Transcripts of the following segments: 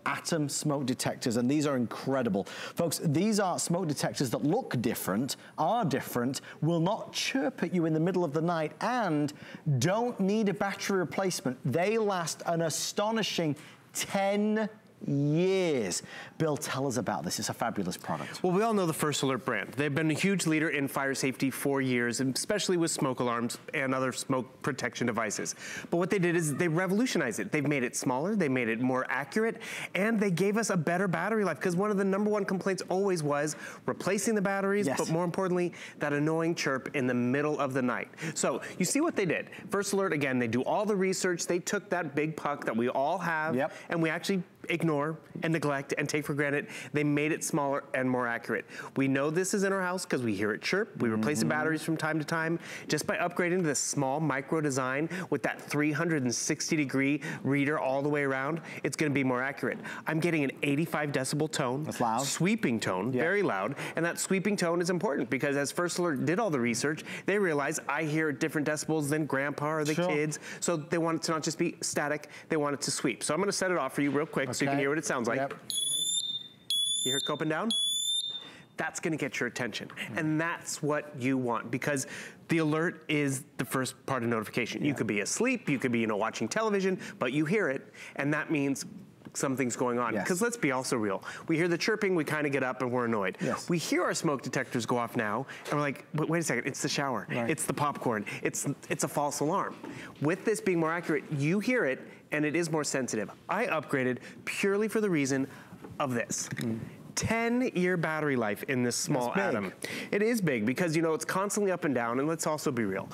Atom smoke detectors, and these are incredible. Folks, these are smoke detectors that look different, are different, will not chirp at you in the middle of the night, and don't need a battery replacement. They last an astonishing 10 years. Bill, tell us about this. It's a fabulous product. Well, we all know the First Alert brand. They've been a huge leader in fire safety for years, and especially with smoke alarms and other smoke protection devices. But what they did is they revolutionized it. They've made it smaller, they made it more accurate, and they gave us a better battery life, because one of the #1 complaints always was replacing the batteries, but more importantly, that annoying chirp in the middle of the night. So you see what they did. First Alert, again, they do all the research. They took that big puck that we all have, and we actually ignore and neglect and take for granted. They made it smaller and more accurate. We know this is in our house because we hear it chirp. We replace the batteries from time to time. Just by upgrading to this small micro design with that 360-degree reader all the way around, it's going to be more accurate. I'm getting an 85 decibel tone. That's loud. Sweeping tone, very loud. And that sweeping tone is important because as First Alert did all the research, they realized I hear different decibels than grandpa or the kids. So they want it to not just be static, they want it to sweep. So I'm going to set it off for you real quick so you can hear what it sounds like. You hear it go up and down? That's gonna get your attention. And that's what you want, because the alert is the first part of notification. You could be asleep, you could be watching television, but you hear it, and that means something's going on. Because let's be also real. We hear the chirping, we kind of get up and we're annoyed. We hear our smoke detectors go off now, and we're like, wait a second, it's the shower, it's the popcorn, it's a false alarm. With this being more accurate, you hear it, and it is more sensitive. I upgraded purely for the reason of this. 10-year battery life in this small atom. It is big because, it's constantly up and down, and let's also be real.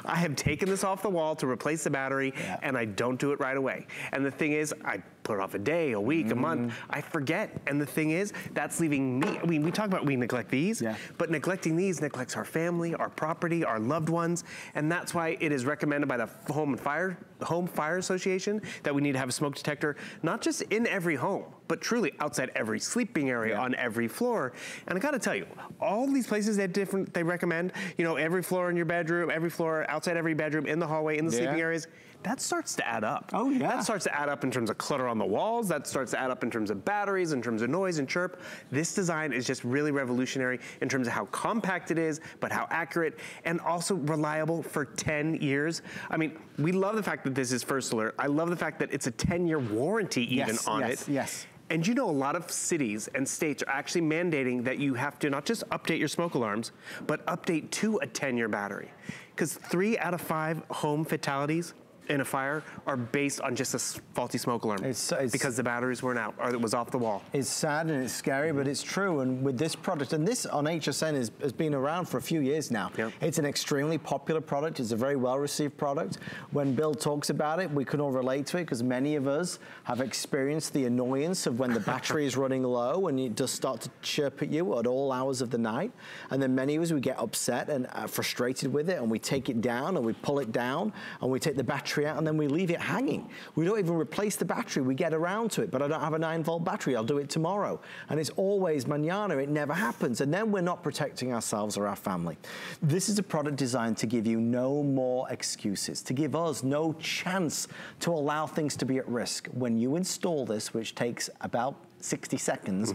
I have taken this off the wall to replace the battery, and I don't do it right away. And the thing is, I put it off a day, a week, a month, I forget. And the thing is, that's leaving me, we talk about we neglect these, but neglecting these neglects our family, our property, our loved ones, and that's why it is recommended by the Home Fire Association that we need to have a smoke detector, not just in every home, but truly outside every sleeping area, on every floor. And I gotta tell you, all these places they recommend, every floor in your bedroom, every floor outside every bedroom, in the hallway, in the sleeping areas, that starts to add up. That starts to add up in terms of clutter on the walls, that starts to add up in terms of batteries, in terms of noise and chirp. This design is just really revolutionary in terms of how compact it is, but how accurate, and also reliable for 10 years. I mean, we love the fact that this is First Alert. I love the fact that it's a 10-year warranty even on it. And a lot of cities and states are actually mandating that you have to not just update your smoke alarms, but update to a 10-year battery. Because 3 out of 5 home fatalities in a fire are based on just a faulty smoke alarm because the batteries weren't out or it was off the wall. It's sad and it's scary, but it's true. And with this product, and this on HSN has been around for a few years now. It's an extremely popular product. It's a very well-received product. When Bill talks about it, we can all relate to it because many of us have experienced the annoyance of when the battery is running low and it does start to chirp at you at all hours of the night. And then many of us, we get upset and frustrated with it, and we take it down and we pull it down and we take the battery out and then we leave it hanging. We don't even replace the battery. We get around to it, but I don't have a 9-volt battery. I'll do it tomorrow. And it's always mañana. It never happens. And then we're not protecting ourselves or our family. This is a product designed to give you no more excuses, to give us no chance to allow things to be at risk. When you install this, which takes about 60 seconds,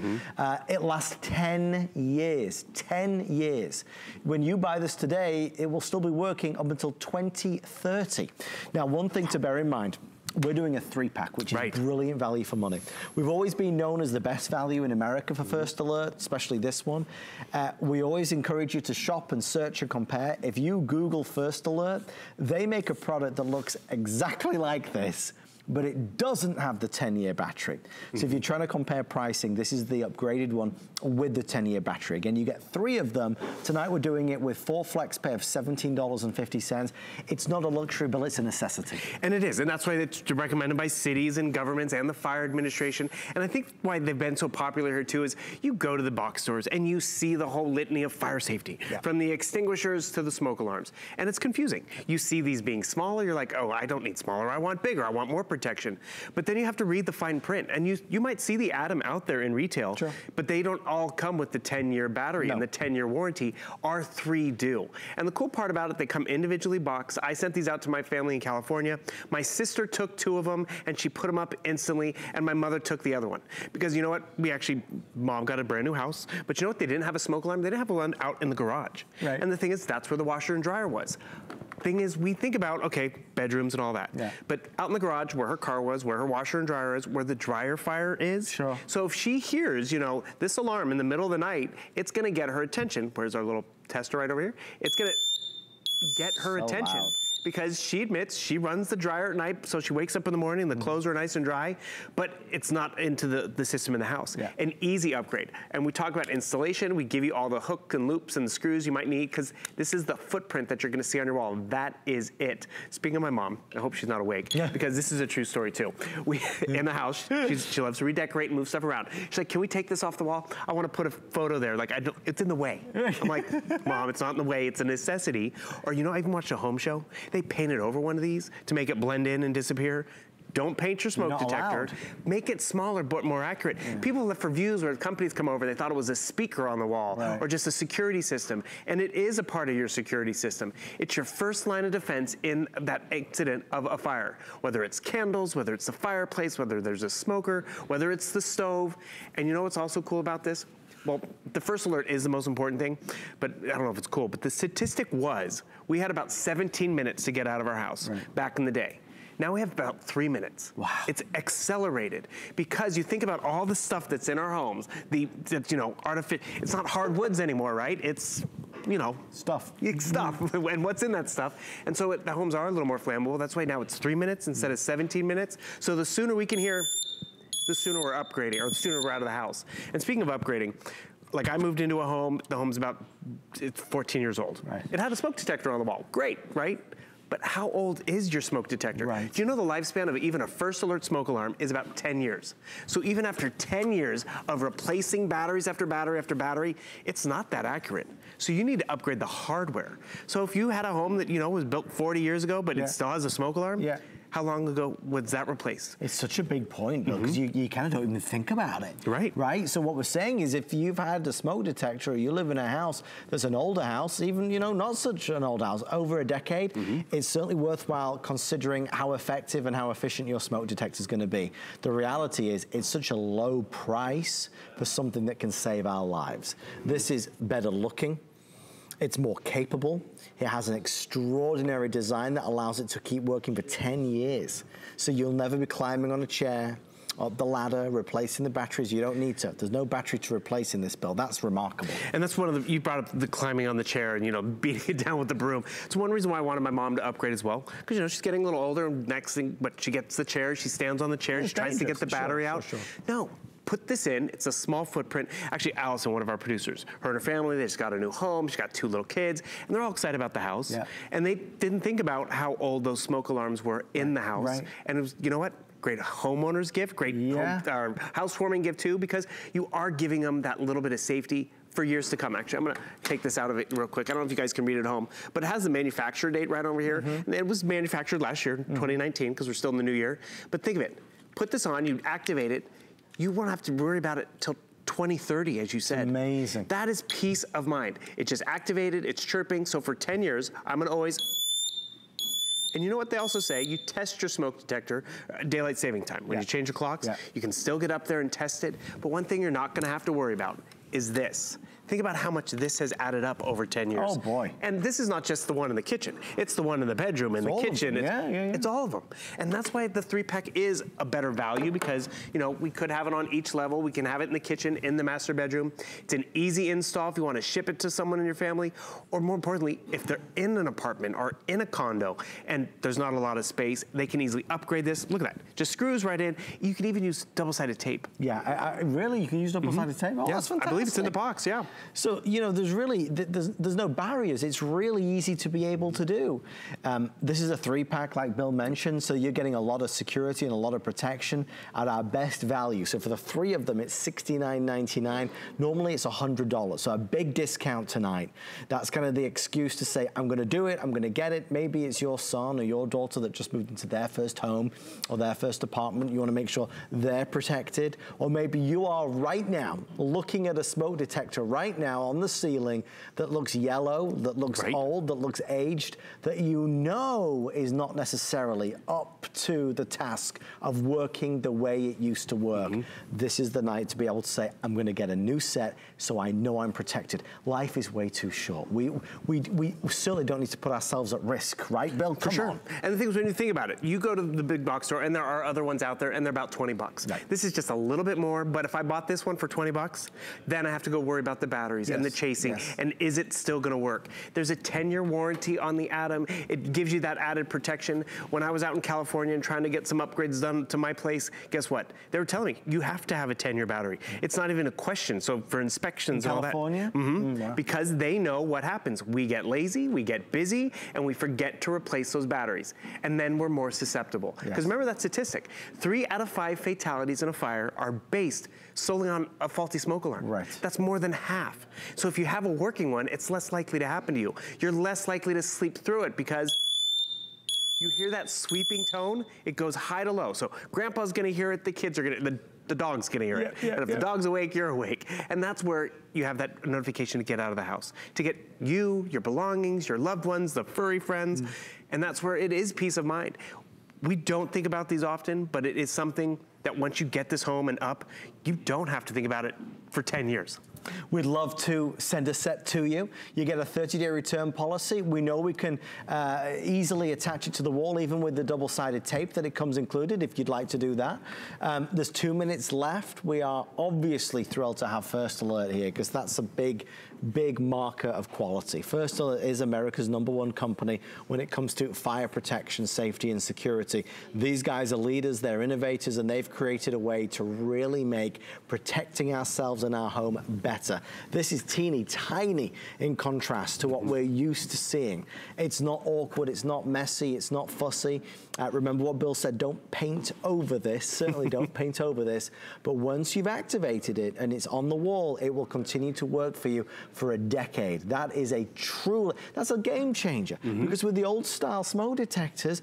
it lasts 10 years, 10 years. When you buy this today, it will still be working up until 2030. Now, one thing to bear in mind, we're doing a 3-pack, which is brilliant value for money. We've always been known as the best value in America for First Alert, especially this one. We always encourage you to shop and search and compare. If you Google First Alert, they make a product that looks exactly like this, but it doesn't have the 10-year battery. So if you're trying to compare pricing, this is the upgraded one with the 10-year battery. Again, you get 3 of them. Tonight we're doing it with 4 flex pay of $17.50. It's not a luxury, but it's a necessity. And it is, and that's why it's recommended by cities and governments and the fire administration. And I think why they've been so popular here too is you go to the box stores and you see the whole litany of fire safety, from the extinguishers to the smoke alarms. And it's confusing. You see these being smaller, you're like, oh, I don't need smaller, I want bigger, I want more protection. But then you have to read the fine print, and you might see the Atom out there in retail, but they don't all come with the 10-year battery and the 10-year warranty. Our 3 do. And the cool part about it, they come individually boxed. I sent these out to my family in California. My sister took 2 of them, and she put them up instantly, and my mother took the other one. Because you know what? Mom got a brand new house, but you know what? They didn't have a smoke alarm. They didn't have one out in the garage. Right. And the thing is, that's where the washer and dryer was. Thing is, we think about, okay, bedrooms and all that. Yeah. But out in the garage, where her car was, where her washer and dryer is, where the dryer fire is. Sure. So if she hears, you know, this alarm in the middle of the night, it's gonna get her attention. Where's our little tester right over here? It's gonna get her attention. Loud. Because she admits she runs the dryer at night, so she wakes up in the morning, the clothes are nice and dry, but it's not into the system in the house. Yeah. An easy upgrade. And we talk about installation, we give you all the hooks and loops and the screws you might need, because this is the footprint that you're gonna see on your wall. That is it. Speaking of my mom, I hope she's not awake, because this is a true story too. In the house, she loves to redecorate and move stuff around. She's like, can we take this off the wall? I wanna put a photo there, like it's in the way. I'm like, Mom, it's not in the way, it's a necessity. Or you know, I even watched a home show. They painted over one of these to make it blend in and disappear. Don't paint your smoke detector. Make it smaller but more accurate. Yeah. People look for views where companies come over, they thought it was a speaker on the wall or just a security system. And it is a part of your security system. It's your first line of defense in that incident of a fire. Whether it's candles, whether it's the fireplace, whether there's a smoker, whether it's the stove. And you know what's also cool about this? Well, the first alert is the most important thing, but I don't know if it's cool, but the statistic was we had about 17 minutes to get out of our house back in the day. Now we have about 3 minutes. Wow. It's accelerated because you think about all the stuff that's in our homes, you know, it's not hardwoods anymore, right? It's, you know, stuff, and what's in that stuff. And so the homes are a little more flammable. That's why now it's 3 minutes instead of 17 minutes. So the sooner we can hear, the sooner we're upgrading, or the sooner we're out of the house. And speaking of upgrading, like I moved into a home, the home's it's 14 years old. Right. It had a smoke detector on the wall, great, right? But how old is your smoke detector? Right. Do you know the lifespan of even a first alert smoke alarm is about 10 years? So even after 10 years of replacing batteries after battery after battery, it's not that accurate. So you need to upgrade the hardware. So if you had a home that, you know, was built 40 years ago, but it still has a smoke alarm, how long ago was that replaced? It's such a big point, Bill, because you kind of don't even think about it. Right? So what we're saying is if you've had a smoke detector or you live in a house that's an older house, even, you know, not such an old house, over a decade, it's certainly worthwhile considering how effective and how efficient your smoke detector is going to be. The reality is it's such a low price for something that can save our lives. This is better looking. It's more capable. It has an extraordinary design that allows it to keep working for 10 years. So you'll never be climbing on a chair, up the ladder, replacing the batteries. You don't need to. There's no battery to replace in this build. That's remarkable. And that's one of the, you brought up the climbing on the chair and, you know, beating it down with the broom. It's one reason why I wanted my mom to upgrade as well. Because, you know, she's getting a little older, and next thing, but she gets the chair, she stands on the chair, she tries to get the battery out. No. Put this in, it's a small footprint. Actually, Allison, one of our producers, her and her family, they just got a new home, she's got 2 little kids, and they're all excited about the house. Yeah. And they didn't think about how old those smoke alarms were in the house. Right. And it was, you know what? Great homeowner's gift, great housewarming gift too, because you are giving them that little bit of safety for years to come. Actually, I'm gonna take this out of it real quick. I don't know if you guys can read it at home, but it has the manufacturer date right over here. And it was manufactured last year, 2019, because we're still in the new year. But think of it, put this on, you activate it, you won't have to worry about it till 2030, as you said. Amazing. That is peace of mind. It's just activated, it's chirping, so for 10 years, I'm gonna always, and you know what they also say? You test your smoke detector, daylight saving time. When you change your clocks, you can still get up there and test it, but one thing you're not gonna have to worry about is this. Think about how much this has added up over 10 years. Oh boy. And this is not just the one in the kitchen. It's the one in the bedroom, in the kitchen. It's all of them. And that's why the 3-pack is a better value, because, you know, we could have it on each level. We can have it in the kitchen, in the master bedroom. It's an easy install if you want to ship it to someone in your family, or more importantly, if they're in an apartment or in a condo and there's not a lot of space, they can easily upgrade this. Look at that. Just screws right in. You can even use double-sided tape. Yeah, really? You can use double-sided tape? Oh, that's fantastic. I believe it's in the box, So, you know, there's really, there's no barriers. It's really easy to be able to do. This is a 3-pack, like Bill mentioned, so you're getting a lot of security and a lot of protection at our best value. So for the 3 of them, it's $69.99. Normally it's $100, so a big discount tonight. That's kind of the excuse to say, I'm gonna do it, I'm gonna get it. Maybe it's your son or your daughter that just moved into their first home or their first apartment. You wanna make sure they're protected. Or maybe you are right now looking at a smoke detector right now on the ceiling that looks yellow, that looks old, that looks aged, that you know is not necessarily up to the task of working the way it used to work. This is the night to be able to say, I'm going to get a new set so I know I'm protected. Life is way too short. We certainly don't need to put ourselves at risk, right, Bill? Come on. And the thing is, when you think about it, you go to the big box store and there are other ones out there and they're about 20 bucks. This is just a little bit more, but if I bought this one for 20 bucks, then I have to go worry about the batteries and the chasing, and is it still gonna work? There's a 10-year warranty on the Atom. It gives you that added protection. When I was out in California and trying to get some upgrades done to my place, guess what? They were telling me, you have to have a 10-year battery. It's not even a question, so for inspections and all that. California? Because they know what happens. We get lazy, we get busy, and we forget to replace those batteries. And then we're more susceptible. Because remember that statistic, 3 out of 5 fatalities in a fire are based solely on a faulty smoke alarm. That's more than half. So if you have a working one, it's less likely to happen to you. You're less likely to sleep through it because you hear that sweeping tone, it goes high to low. So grandpa's gonna hear it, the kids are gonna, the dog's gonna hear it. And if the dog's awake, you're awake. And that's where you have that notification to get out of the house, to get you, your belongings, your loved ones, the furry friends. And that's where it is peace of mind. We don't think about these often, but it is something that once you get this home and up, you don't have to think about it for 10 years. We'd love to send a set to you. You get a 30-day return policy. We know we can easily attach it to the wall, even with the double-sided tape that it comes included, if you'd like to do that. There's 2 minutes left. We are obviously thrilled to have First Alert here, because that's a big marker of quality. First Alert is America's #1 company when it comes to fire protection, safety, and security. These guys are leaders, they're innovators, and they've created a way to really make protecting ourselves and our home better. This is teeny tiny in contrast to what we're used to seeing. It's not awkward, it's not messy, it's not fussy. Remember what Bill said, don't paint over this, certainly don't paint over this, but once you've activated it and it's on the wall, it will continue to work for you for a decade. That is that's a game changer. Because with the old style smoke detectors,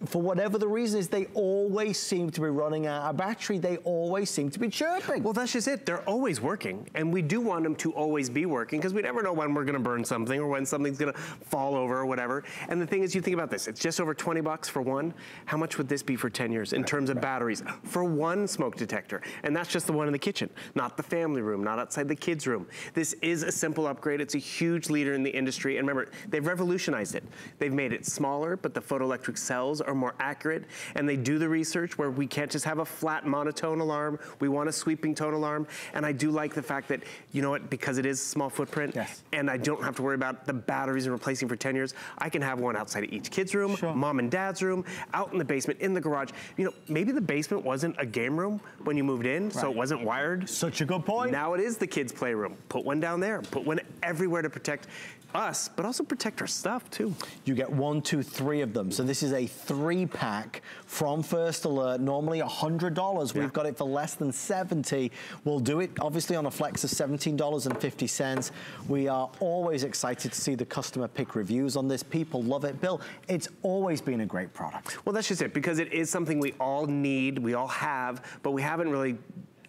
for whatever the reason is, they always seem to be running out of battery, they always seem to be chirping. Well, that's just it, they're always working. And we do want them to always be working, because we never know when we're gonna burn something or when something's gonna fall over or whatever. And the thing is, you think about this, it's just over 20 bucks for one. How much would this be for 10 years in terms of batteries for one smoke detector? And that's just the one in the kitchen, not the family room, not outside the kids' room. This is a simple upgrade. It's a huge leader in the industry. And remember, they've revolutionized it. They've made it smaller, but the photoelectric cells are more accurate. And they do the research where we can't just have a flat monotone alarm. We want a sweeping tone alarm. And I do like the fact that, you know what, because it is a small footprint, and I don't have to worry about the batteries and replacing for 10 years, I can have one outside of each kid's room, mom and dad's room, out in the basement, in the garage. You know, maybe the basement wasn't a game room when you moved in, so it wasn't wired. Such a good point. Now it is the kids' playroom. Put one down there, put one everywhere to protect us, but also protect our stuff too. You get 1, 2, 3 of them. So this is a 3-pack from First Alert, normally $100. We've got it for less than $70. We'll do it obviously on a flex of $17.50. We are always excited to see the customer pick reviews on this. People love it. Bill, it's always been a great product. Well, that's just it, because it is something we all need, we all have, but we haven't really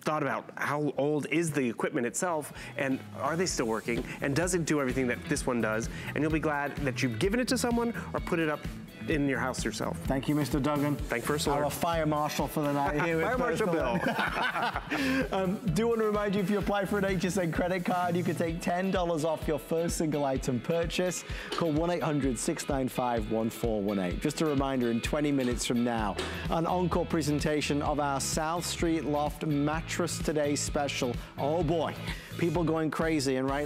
thought about how old is the equipment itself, and are they still working, and does it do everything that this one does? And you'll be glad that you've given it to someone or put it up in your house yourself. Thank you, Mr. Duggan. Thank First Alert. Our fire marshal for the night here. Fire Marshal Bill. Do want to remind you, if you apply for an HSN credit card, you can take $10 off your first single item purchase. Call 1-800-695-1418. Just a reminder, in 20 minutes from now, an encore presentation of our South Street Loft Mattress Today special. Oh boy, people going crazy, and right